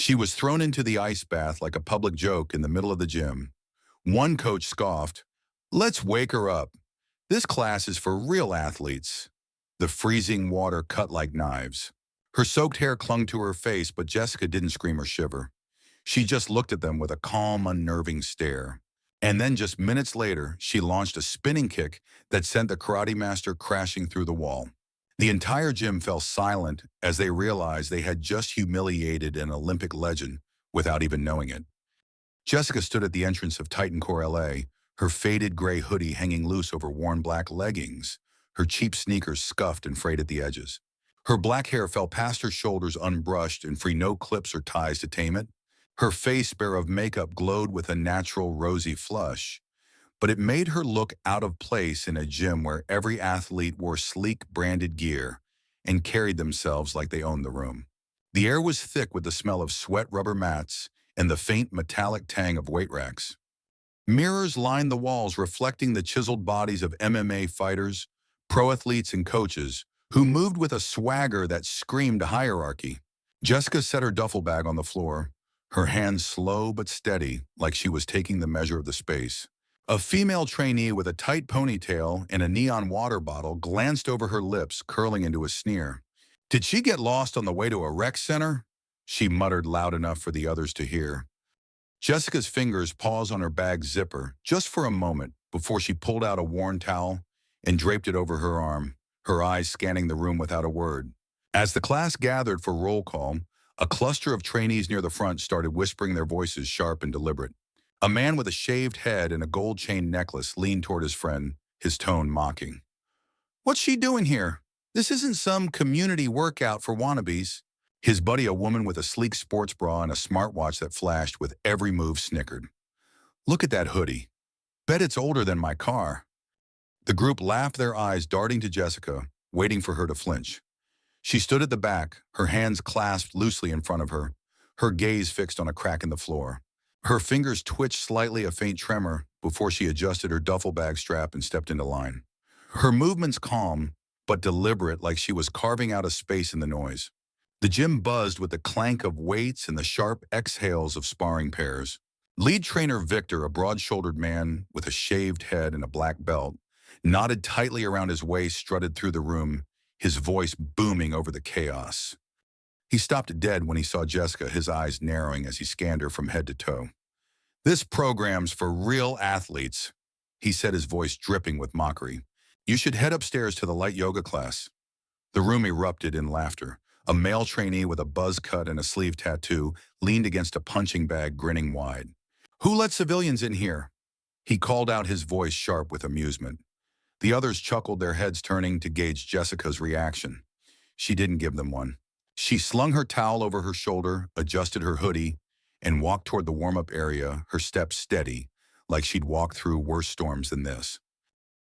She was thrown into the ice bath like a public joke in the middle of the gym. One coach scoffed, "Let's wake her up. This class is for real athletes." The freezing water cut like knives. Her soaked hair clung to her face, but Jessica didn't scream or shiver. She just looked at them with a calm, unnerving stare. And then just minutes later, she launched a spinning kick that sent the karate master crashing through the wall. The entire gym fell silent as they realized they had just humiliated an Olympic legend without even knowing it. Jessica stood at the entrance of Titan Core LA, her faded gray hoodie hanging loose over worn black leggings, her cheap sneakers scuffed and frayed at the edges. Her black hair fell past her shoulders unbrushed and free no clips or ties to tame it. Her face bare of makeup glowed with a natural rosy flush, but it made her look out of place in a gym where every athlete wore sleek branded gear and carried themselves like they owned the room. The air was thick with the smell of sweat rubber mats and the faint metallic tang of weight racks. Mirrors lined the walls reflecting the chiseled bodies of MMA fighters, pro athletes, and coaches who moved with a swagger that screamed hierarchy. Jessica set her duffel bag on the floor, her hands slow but steady, like she was taking the measure of the space. A female trainee with a tight ponytail and a neon water bottle glanced over her lips, curling into a sneer. "Did she get lost on the way to a rec center?" she muttered loud enough for the others to hear. Jessica's fingers paused on her bag's zipper just for a moment before she pulled out a worn towel and draped it over her arm, her eyes scanning the room without a word. As the class gathered for roll call, a cluster of trainees near the front started whispering, their voices sharp and deliberate. A man with a shaved head and a gold chain necklace leaned toward his friend, his tone mocking. "What's she doing here? This isn't some community workout for wannabes." His buddy, a woman with a sleek sports bra and a smartwatch that flashed with every move, snickered. "Look at that hoodie. Bet it's older than my car." The group laughed, their eyes darting to Jessica, waiting for her to flinch. She stood at the back, her hands clasped loosely in front of her, her gaze fixed on a crack in the floor. Her fingers twitched slightly, a faint tremor, before she adjusted her duffel bag strap and stepped into line. Her movements calm, but deliberate, like she was carving out a space in the noise. The gym buzzed with the clank of weights and the sharp exhales of sparring pairs. Lead trainer Victor, a broad-shouldered man with a shaved head and a black belt, knotted tightly around his waist, strutted through the room, his voice booming over the chaos. He stopped dead when he saw Jessica, his eyes narrowing as he scanned her from head to toe. "This program's for real athletes," he said, his voice dripping with mockery. "You should head upstairs to the light yoga class." The room erupted in laughter. A male trainee with a buzz cut and a sleeve tattoo leaned against a punching bag, grinning wide. "Who let civilians in here?" he called out, his voice sharp with amusement. The others chuckled, their heads turning to gauge Jessica's reaction. She didn't give them one. She slung her towel over her shoulder, adjusted her hoodie, and walked toward the warm-up area, her steps steady, like she'd walked through worse storms than this.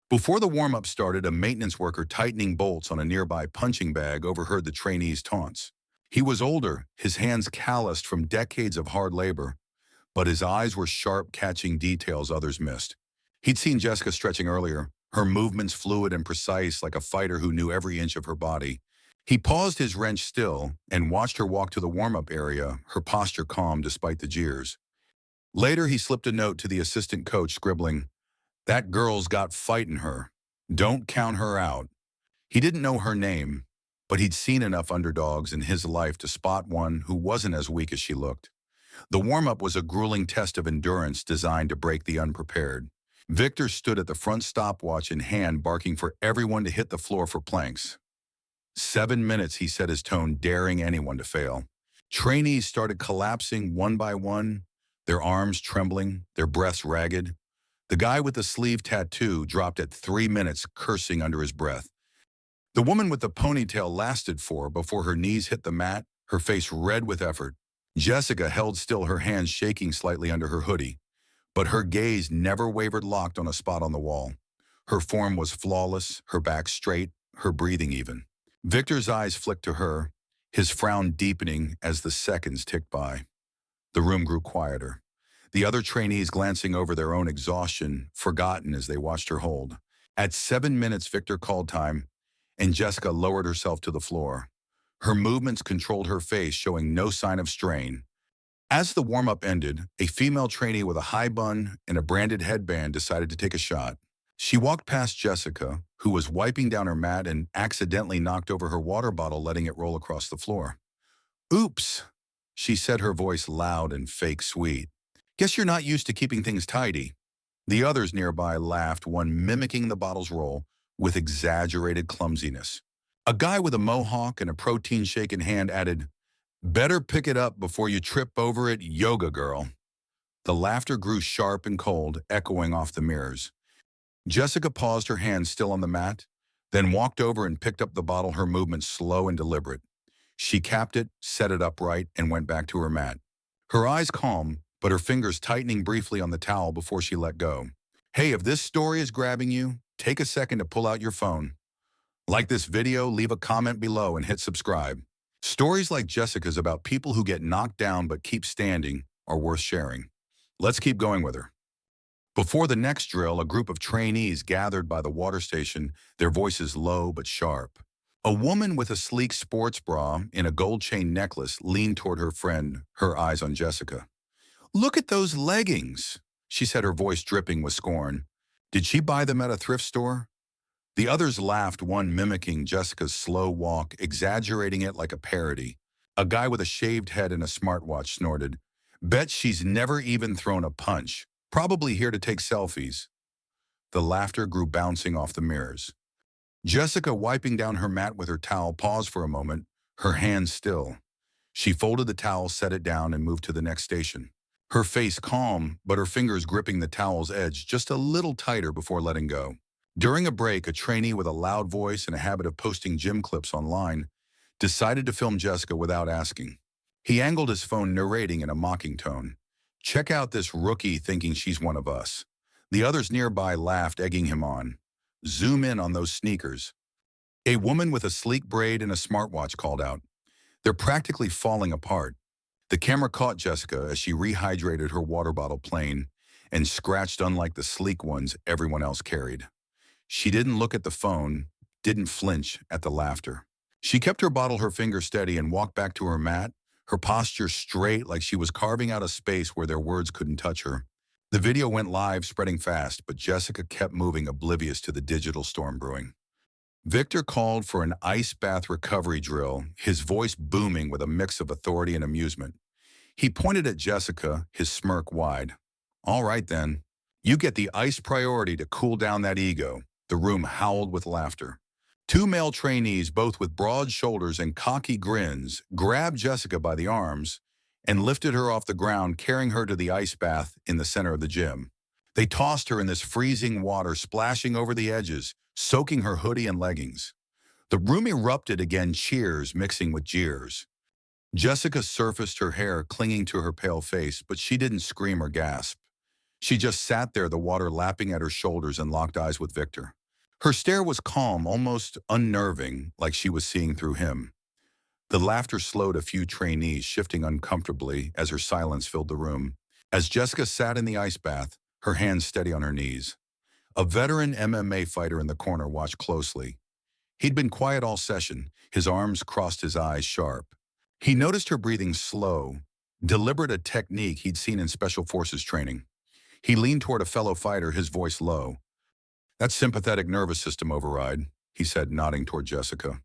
Before the warm-up started, a maintenance worker tightening bolts on a nearby punching bag overheard the trainee's taunts. He was older, his hands calloused from decades of hard labor, but his eyes were sharp, catching details others missed. He'd seen Jessica stretching earlier, her movements fluid and precise like a fighter who knew every inch of her body. He paused, his wrench still, and watched her walk to the warm-up area, her posture calm despite the jeers. Later, he slipped a note to the assistant coach, scribbling, "That girl's got fight in her. Don't count her out." He didn't know her name, but he'd seen enough underdogs in his life to spot one who wasn't as weak as she looked. The warm-up was a grueling test of endurance designed to break the unprepared. Victor stood at the front, stopwatch in hand, barking for everyone to hit the floor for planks. 7 minutes, he set his tone, daring anyone to fail. Trainees started collapsing one by one, their arms trembling, their breaths ragged. The guy with the sleeve tattoo dropped at 3 minutes, cursing under his breath. The woman with the ponytail lasted 4 before her knees hit the mat, her face red with effort. Jessica held still, her hands shaking slightly under her hoodie, but her gaze never wavered, locked on a spot on the wall. Her form was flawless, her back straight, her breathing even. Victor's eyes flicked to her, his frown deepening as the seconds ticked by. The room grew quieter. The other trainees, glancing over their own exhaustion, forgotten as they watched her hold. At 7 minutes, Victor called time, and Jessica lowered herself to the floor. Her movements controlled her face, showing no sign of strain, As the warm-up ended, a female trainee with a high bun and a branded headband decided to take a shot. She walked past Jessica, who was wiping down her mat and accidentally knocked over her water bottle, letting it roll across the floor. "Oops," she said, her voice loud and fake sweet. "Guess you're not used to keeping things tidy." The others nearby laughed, one mimicking the bottle's roll with exaggerated clumsiness. A guy with a mohawk and a protein shake in hand added, "Better pick it up before you trip over it, yoga girl." The laughter grew sharp and cold, echoing off the mirrors. Jessica paused, her hand still on the mat, then walked over and picked up the bottle, her movements slow and deliberate. She capped it, set it upright, and went back to her mat. Her eyes calm, but her fingers tightening briefly on the towel before she let go. Hey, if this story is grabbing you, take a second to pull out your phone. Like this video, leave a comment below, and hit subscribe. Stories like Jessica's about people who get knocked down but keep standing are worth sharing. Let's keep going with her. Before the next drill, a group of trainees gathered by the water station, their voices low but sharp. A woman with a sleek sports bra and a gold chain necklace leaned toward her friend, her eyes on Jessica. "Look at those leggings," she said, her voice dripping with scorn. "Did she buy them at a thrift store?" The others laughed, one mimicking Jessica's slow walk, exaggerating it like a parody. A guy with a shaved head and a smartwatch snorted, "Bet she's never even thrown a punch. Probably here to take selfies." The laughter grew, bouncing off the mirrors. Jessica, wiping down her mat with her towel, paused for a moment, her hands still. She folded the towel, set it down, and moved to the next station. Her face calm, but her fingers gripping the towel's edge just a little tighter before letting go. During a break, a trainee with a loud voice and a habit of posting gym clips online decided to film Jessica without asking. He angled his phone, narrating in a mocking tone, "Check out this rookie thinking she's one of us." The others nearby laughed, egging him on. "Zoom in on those sneakers." A woman with a sleek braid and a smartwatch called out, "They're practically falling apart." The camera caught Jessica as she rehydrated her water bottle plain and scratched, unlike the sleek ones everyone else carried. She didn't look at the phone, didn't flinch at the laughter. She kept her bottle, her finger steady, and walked back to her mat, her posture straight, like she was carving out a space where their words couldn't touch her. The video went live, spreading fast, but Jessica kept moving, oblivious to the digital storm brewing. Victor called for an ice bath recovery drill, his voice booming with a mix of authority and amusement. He pointed at Jessica, his smirk wide. "All right then. You get the ice priority to cool down that ego." The room howled with laughter. Two male trainees, both with broad shoulders and cocky grins, grabbed Jessica by the arms and lifted her off the ground, carrying her to the ice bath in the center of the gym. They tossed her in this freezing water, splashing over the edges, soaking her hoodie and leggings. The room erupted again, cheers mixing with jeers. Jessica surfaced, her hair clinging to her pale face, but she didn't scream or gasp. She just sat there, the water lapping at her shoulders, and locked eyes with Victor. Her stare was calm, almost unnerving, like she was seeing through him. The laughter slowed, a few trainees shifting uncomfortably as her silence filled the room. As Jessica sat in the ice bath, her hands steady on her knees, a veteran MMA fighter in the corner watched closely. He'd been quiet all session, his arms crossed, his eyes sharp. He noticed her breathing slow, deliberate, a technique he'd seen in Special Forces training. He leaned toward a fellow fighter, his voice low. "That's sympathetic nervous system override," he said, nodding toward Jessica.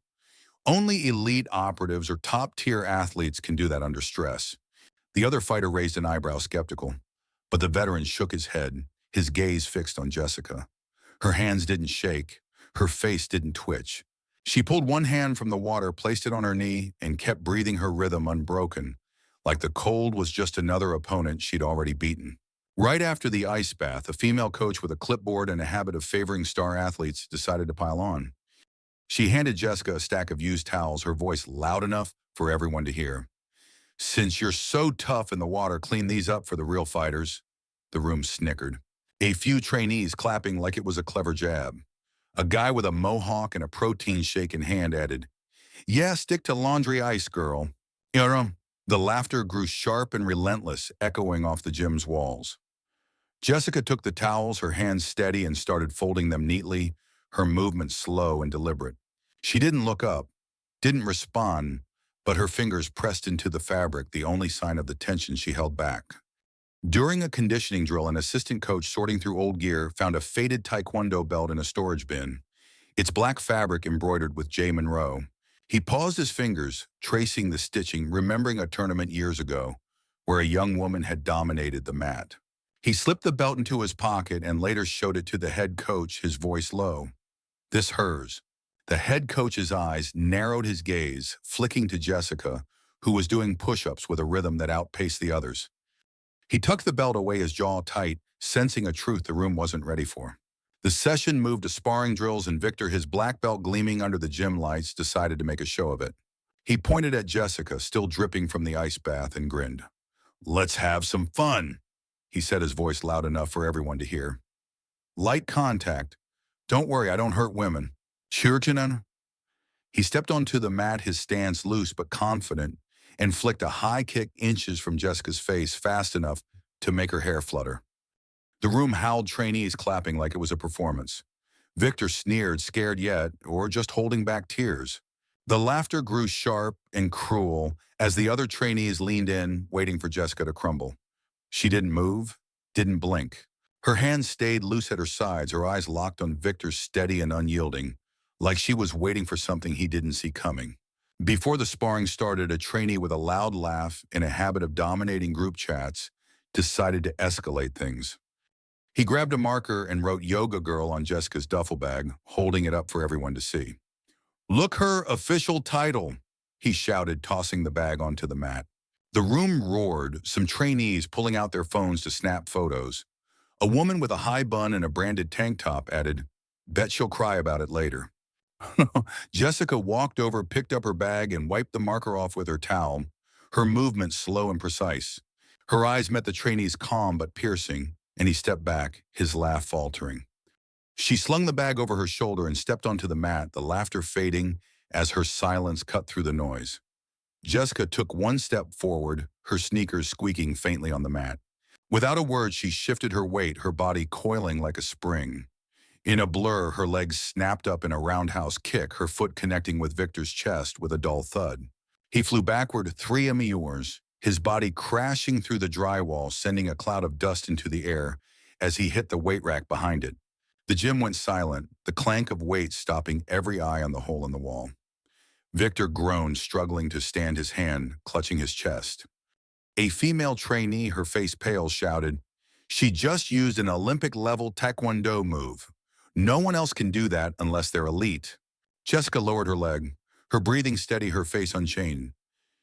"Only elite operatives or top-tier athletes can do that under stress." The other fighter raised an eyebrow, skeptical, but the veteran shook his head, his gaze fixed on Jessica. Her hands didn't shake, her face didn't twitch. She pulled one hand from the water, placed it on her knee, and kept breathing, her rhythm unbroken, like the cold was just another opponent she'd already beaten. Right after the ice bath, a female coach with a clipboard and a habit of favoring star athletes decided to pile on. She handed Jessica a stack of used towels, her voice loud enough for everyone to hear. "Since you're so tough in the water, clean these up for the real fighters." The room snickered. A few trainees clapping like it was a clever jab. A guy with a mohawk and a protein shake in hand added, "Yeah, stick to laundry ice, girl." The laughter grew sharp and relentless, echoing off the gym's walls. Jessica took the towels, her hands steady, and started folding them neatly, her movements slow and deliberate. She didn't look up, didn't respond, but her fingers pressed into the fabric, the only sign of the tension she held back. During a conditioning drill, an assistant coach sorting through old gear found a faded taekwondo belt in a storage bin, its black fabric embroidered with J. Monroe. He paused his fingers, tracing the stitching, remembering a tournament years ago where a young woman had dominated the mat. He slipped the belt into his pocket and later showed it to the head coach, his voice low. "This hers." The head coach's eyes narrowed his gaze, flicking to Jessica, who was doing push-ups with a rhythm that outpaced the others. He tucked the belt away, his jaw tight, sensing a truth the room wasn't ready for. The session moved to sparring drills, and Victor, his black belt gleaming under the gym lights, decided to make a show of it. He pointed at Jessica, still dripping from the ice bath, and grinned. "Let's have some fun," he said, his voice loud enough for everyone to hear. "Light contact. Don't worry, I don't hurt women. Chirchinen." He stepped onto the mat, his stance loose but confident, and flicked a high kick inches from Jessica's face, fast enough to make her hair flutter. The room howled, trainees clapping like it was a performance. Victor sneered, scared yet, or just holding back tears. The laughter grew sharp and cruel as the other trainees leaned in, waiting for Jessica to crumble. She didn't move, didn't blink. Her hands stayed loose at her sides, her eyes locked on Victor's, steady and unyielding, like she was waiting for something he didn't see coming. Before the sparring started, a trainee with a loud laugh, in a habit of dominating group chats, decided to escalate things. He grabbed a marker and wrote "Yoga Girl" on Jessica's duffel bag, holding it up for everyone to see. "Look her official title," he shouted, tossing the bag onto the mat. The room roared, some trainees pulling out their phones to snap photos. A woman with a high bun and a branded tank top added, "Bet she'll cry about it later." Jessica walked over, picked up her bag, and wiped the marker off with her towel, her movements slow and precise. Her eyes met the trainee's, calm but piercing, and he stepped back, his laugh faltering. She slung the bag over her shoulder and stepped onto the mat, the laughter fading as her silence cut through the noise. Jessica took one step forward, her sneakers squeaking faintly on the mat. Without a word, she shifted her weight, her body coiling like a spring. In a blur, her legs snapped up in a roundhouse kick, her foot connecting with Victor's chest with a dull thud. He flew backward 3 emmures, his body crashing through the drywall, sending a cloud of dust into the air as he hit the weight rack behind it. The gym went silent, the clank of weights stopping every eye on the hole in the wall. Victor groaned, struggling to stand, his hand clutching his chest. A female trainee, her face pale, shouted, "She just used an Olympic-level taekwondo move. No one else can do that unless they're elite." Jessica lowered her leg, her breathing steady, her face unchanged.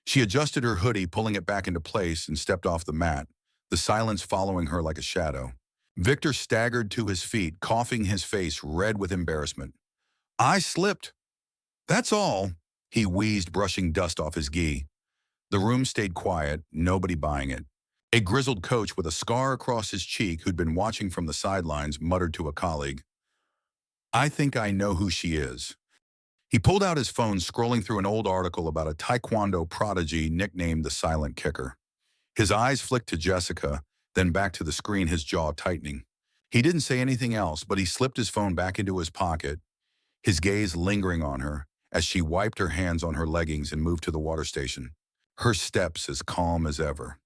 She adjusted her hoodie, pulling it back into place, and stepped off the mat, the silence following her like a shadow. Victor staggered to his feet, coughing, his face red with embarrassment. "I slipped. That's all," he wheezed, brushing dust off his gi. The room stayed quiet, nobody buying it. A grizzled coach with a scar across his cheek, who'd been watching from the sidelines, muttered to a colleague, "I think I know who she is." He pulled out his phone, scrolling through an old article about a taekwondo prodigy nicknamed the Silent Kicker. His eyes flicked to Jessica, then back to the screen, his jaw tightening. He didn't say anything else, but he slipped his phone back into his pocket, his gaze lingering on her as she wiped her hands on her leggings and moved to the water station, her steps as calm as ever.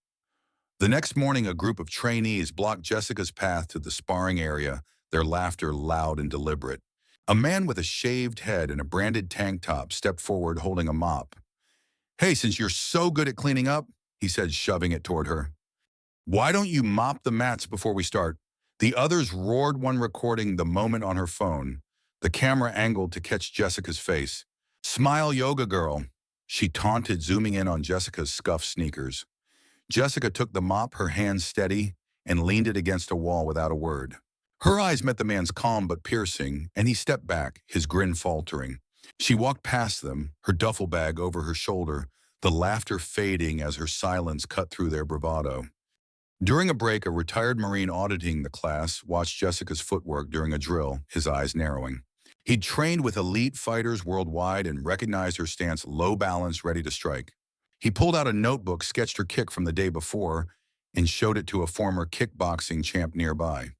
The next morning, a group of trainees blocked Jessica's path to the sparring area, their laughter loud and deliberate. A man with a shaved head and a branded tank top stepped forward, holding a mop. "Hey, since you're so good at cleaning up," he said, shoving it toward her, "why don't you mop the mats before we start?" The others roared, one recording the moment on her phone, the camera angled to catch Jessica's face. "Smile, yoga girl," she taunted, zooming in on Jessica's scuffed sneakers. Jessica took the mop, her hands steady, and leaned it against a wall without a word. Her eyes met the man's, calm but piercing, and he stepped back, his grin faltering. She walked past them, her duffel bag over her shoulder, the laughter fading as her silence cut through their bravado. During a break, a retired Marine auditing the class watched Jessica's footwork during a drill, his eyes narrowing. He'd trained with elite fighters worldwide and recognized her stance, low balance, ready to strike. He pulled out a notebook, sketched her kick from the day before, and showed it to a former kickboxing champ nearby.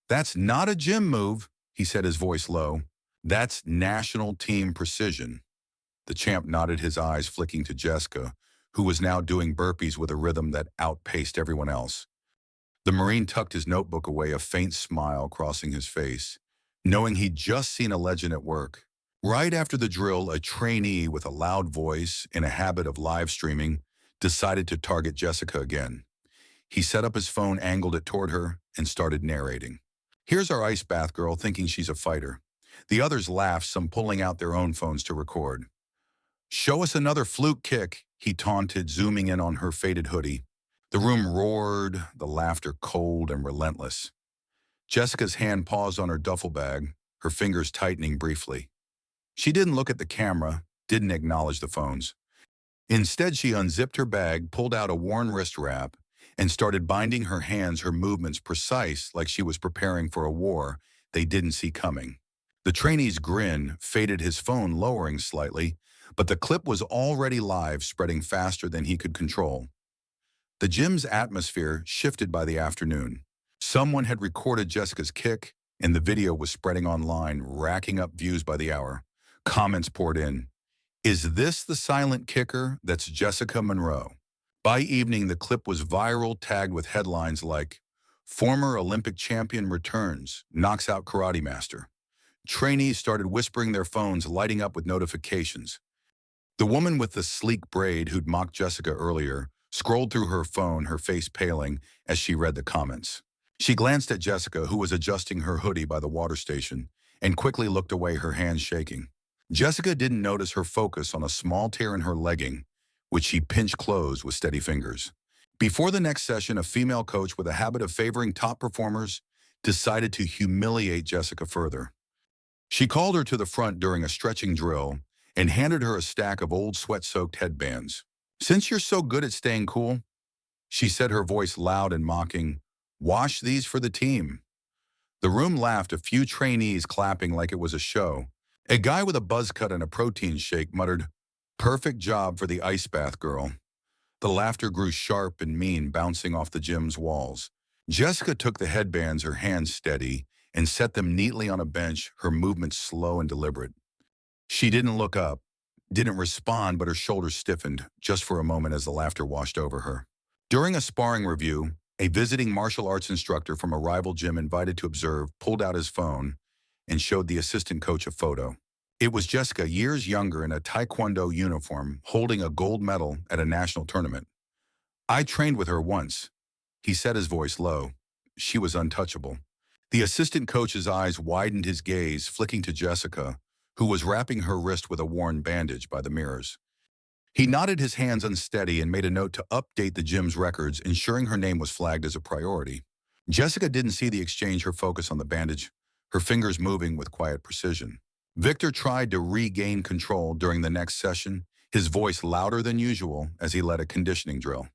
"That's not a gym move," he said, his voice low. "That's national team precision." The champ nodded, his eyes flicking to Jessica, who was now doing burpees with a rhythm that outpaced everyone else. The Marine tucked his notebook away, a faint smile crossing his face, knowing he'd just seen a legend at work. Right after the drill, a trainee with a loud voice and a habit of live streaming decided to target Jessica again. He set up his phone, angled it toward her, and started narrating. Here's our ice bath girl thinking she's a fighter. The others laughed, some pulling out their own phones to record. Show us another fluke kick, he taunted, zooming in on her faded hoodie. The room roared, the laughter cold and relentless. Jessica's hand paused on her duffel bag, her fingers tightening briefly. She didn't look at the camera, didn't acknowledge the phones. Instead, she unzipped her bag, pulled out a worn wrist wrap, and started binding her hands, her movements precise like she was preparing for a war they didn't see coming. The trainee's grin faded, his phone lowering slightly, but the clip was already live, spreading faster than he could control. The gym's atmosphere shifted by the afternoon. Someone had recorded Jessica's kick, and the video was spreading online, racking up views by the hour. Comments poured in. Is this the silent kicker that's Jessica Monroe? By evening, the clip was viral, tagged with headlines like, "Former Olympic champion returns, knocks out karate master." Trainees started whispering their phones, lighting up with notifications. The woman with the sleek braid who'd mocked Jessica earlier scrolled through her phone, her face paling as she read the comments. She glanced at Jessica, who was adjusting her hoodie by the water station, and quickly looked away, her hands shaking. Jessica didn't notice her focus on a small tear in her legging, which she pinched closed with steady fingers. Before the next session, a female coach with a habit of favoring top performers decided to humiliate Jessica further. She called her to the front during a stretching drill and handed her a stack of old sweat-soaked headbands. "Since you're so good at staying cool," she said, her voice loud and mocking, "wash these for the team." The room laughed, a few trainees clapping like it was a show. A guy with a buzz cut and a protein shake muttered, "Perfect job for the ice bath girl." The laughter grew sharp and mean, bouncing off the gym's walls. Jessica took the headbands, her hands steady, and set them neatly on a bench, her movements slow and deliberate. She didn't look up, didn't respond, but her shoulders stiffened just for a moment as the laughter washed over her. During a sparring review, a visiting martial arts instructor from a rival gym invited to observe pulled out his phone and showed the assistant coach a photo. It was Jessica, years younger, in a taekwondo uniform, holding a gold medal at a national tournament. "I trained with her once," he said, his voice low. She was untouchable. The assistant coach's eyes widened, his gaze flicking to Jessica, who was wrapping her wrist with a worn bandage by the mirrors. He nodded, his hands unsteady, and made a note to update the gym's records, ensuring her name was flagged as a priority. Jessica didn't see the exchange, her focus on the bandage, her fingers moving with quiet precision. Victor tried to regain control during the next session, his voice louder than usual as he led a conditioning drill.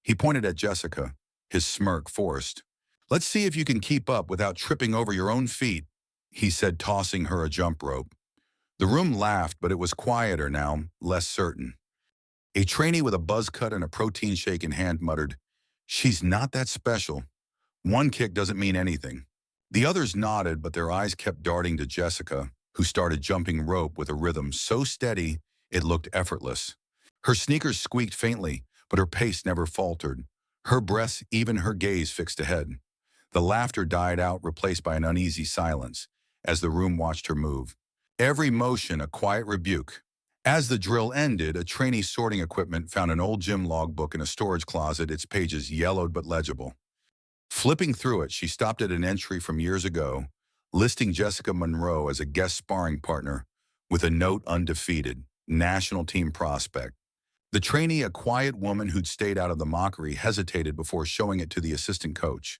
He pointed at Jessica, his smirk forced. "Let's see if you can keep up without tripping over your own feet," he said, tossing her a jump rope. The room laughed, but it was quieter now, less certain. A trainee with a buzz cut and a protein shake in hand muttered, "She's not that special. One kick doesn't mean anything." The others nodded, but their eyes kept darting to Jessica, who started jumping rope with a rhythm so steady it looked effortless. Her sneakers squeaked faintly, but her pace never faltered. Her breath, even her gaze fixed ahead. The laughter died out, replaced by an uneasy silence, as the room watched her move. Every motion a quiet rebuke. As the drill ended, a trainee sorting equipment found an old gym logbook in a storage closet, its pages yellowed but legible. Flipping through it, she stopped at an entry from years ago, listing Jessica Monroe as a guest sparring partner with a note, "Undefeated, national team prospect." The trainee, a quiet woman who'd stayed out of the mockery, hesitated before showing it to the assistant coach.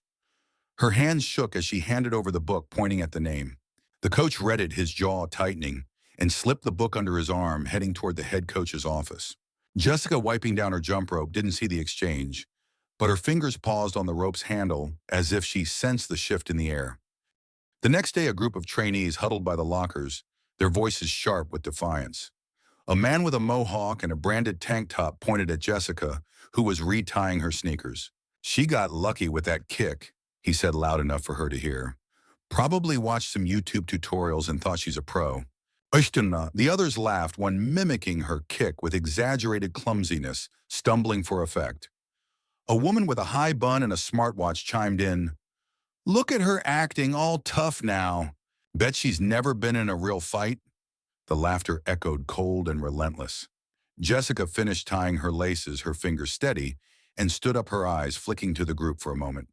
Her hands shook as she handed over the book, pointing at the name. The coach read it, his jaw tightening, and slipped the book under his arm, heading toward the head coach's office. Jessica, wiping down her jump rope, didn't see the exchange, but her fingers paused on the rope's handle as if she sensed the shift in the air. The next day, a group of trainees huddled by the lockers, their voices sharp with defiance. A man with a mohawk and a branded tank top pointed at Jessica, who was retying her sneakers. "She got lucky with that kick," he said loud enough for her to hear. "Probably watched some YouTube tutorials and thought she's a pro." Ushtunna. The others laughed, one mimicking her kick with exaggerated clumsiness, stumbling for effect. A woman with a high bun and a smartwatch chimed in, "Look at her acting all tough now. Bet she's never been in a real fight." The laughter echoed cold and relentless. Jessica finished tying her laces, her fingers steady, and stood up, her eyes flicking to the group for a moment.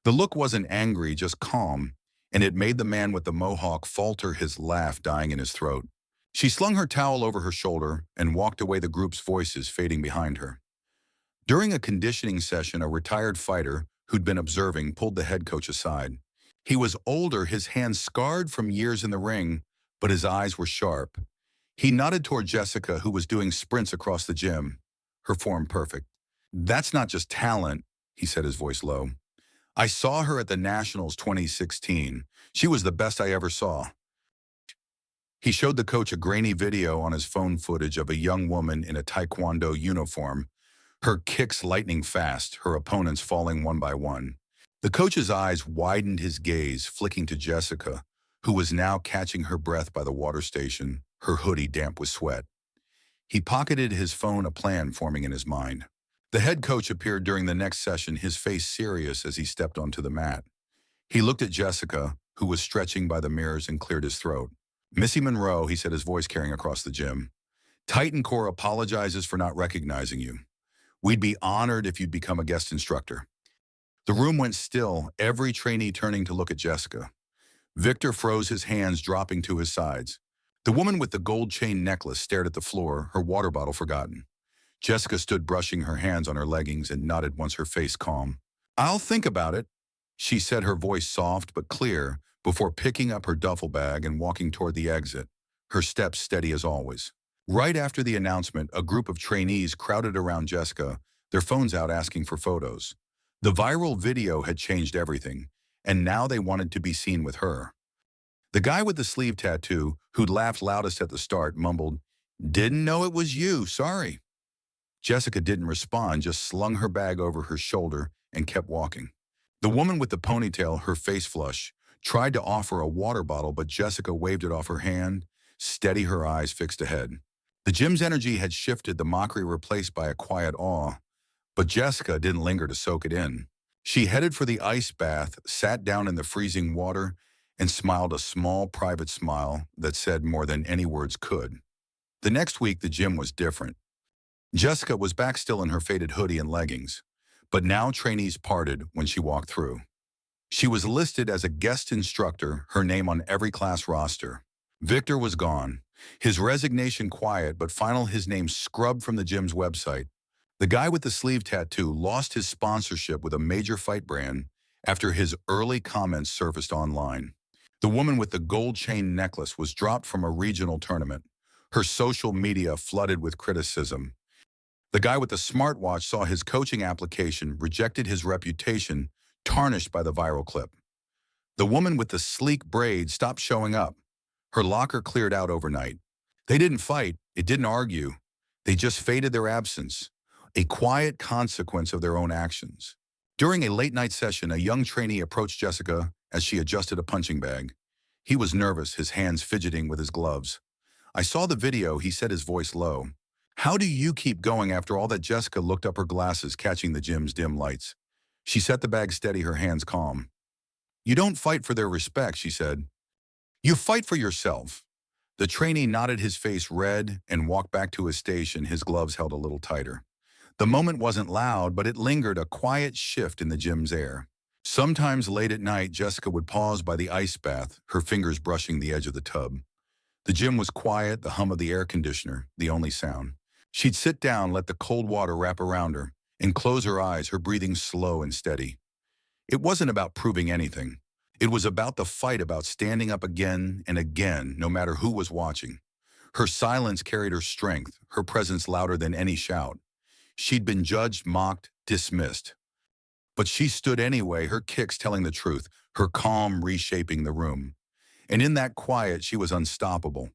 The look wasn't angry, just calm, and it made the man with the mohawk falter, his laugh dying in his throat. She slung her towel over her shoulder and walked away, the group's voices fading behind her. During a conditioning session, a retired fighter who'd been observing pulled the head coach aside. He was older, his hands scarred from years in the ring, but his eyes were sharp. He nodded toward Jessica, who was doing sprints across the gym, her form perfect. "That's not just talent," he said, his voice low. "I saw her at the Nationals 2016. She was the best I ever saw." He showed the coach a grainy video on his phone footage of a young woman in a taekwondo uniform, her kicks lightning fast, her opponents falling one by one. The coach's eyes widened, his gaze flicking to Jessica, who was now catching her breath by the water station, her hoodie damp with sweat. He pocketed his phone, a plan forming in his mind. The head coach appeared during the next session, his face serious as he stepped onto the mat. He looked at Jessica, who was stretching by the mirrors, and cleared his throat. "Missy Monroe," he said, his voice carrying across the gym. "Titan Core apologizes for not recognizing you. We'd be honored if you'd become a guest instructor." The room went still, every trainee turning to look at Jessica. Victor froze, his hands dropping to his sides. The woman with the gold chain necklace stared at the floor, her water bottle forgotten. Jessica stood brushing her hands on her leggings and nodded once, her face calm. "I'll think about it," she said, her voice soft but clear, before picking up her duffel bag and walking toward the exit, her steps steady as always. Right after the announcement, a group of trainees crowded around Jessica, their phones out asking for photos. The viral video had changed everything, and now they wanted to be seen with her. The guy with the sleeve tattoo, who'd laughed loudest at the start, mumbled, "Didn't know it was you, sorry." Jessica didn't respond, just slung her bag over her shoulder and kept walking. The woman with the ponytail, her face flush, tried to offer a water bottle, but Jessica waved it off her hand, steady, her eyes fixed ahead. The gym's energy had shifted, the mockery replaced by a quiet awe, but Jessica didn't linger to soak it in. She headed for the ice bath, sat down in the freezing water, and smiled a small, private smile that said more than any words could. The next week, the gym was different. Jessica was back, still in her faded hoodie and leggings, but now trainees parted when she walked through. She was listed as a guest instructor, her name on every class roster. Victor was gone, his resignation quiet but final, his name scrubbed from the gym's website. The guy with the sleeve tattoo lost his sponsorship with a major fight brand after his early comments surfaced online. The woman with the gold chain necklace was dropped from a regional tournament, her social media flooded with criticism. The guy with the smartwatch saw his coaching application rejected, his reputation tarnished by the viral clip. The woman with the sleek braid stopped showing up. Her locker cleared out overnight. They didn't fight, it didn't argue. They just faded, their absence, a quiet consequence of their own actions. During a late-night session, a young trainee approached Jessica as she adjusted a punching bag. He was nervous, his hands fidgeting with his gloves. "I saw the video," he said, his voice low. "How do you keep going after all that?" Jessica looked up, her glasses catching the gym's dim lights. She set the bag steady, her hands calm. "You don't fight for their respect," she said. "You fight for yourself." The trainee nodded, his face red, and walked back to his station, his gloves held a little tighter. The moment wasn't loud, but it lingered, a quiet shift in the gym's air. Sometimes late at night, Jessica would pause by the ice bath, her fingers brushing the edge of the tub. The gym was quiet, the hum of the air conditioner, the only sound. She'd sit down, let the cold water wrap around her, and close her eyes, her breathing slow and steady. It wasn't about proving anything. It was about the fight, about standing up again and again, no matter who was watching. Her silence carried her strength, her presence louder than any shout. She'd been judged, mocked, dismissed. But she stood anyway, her kicks telling the truth, her calm reshaping the room. And in that quiet, she was unstoppable.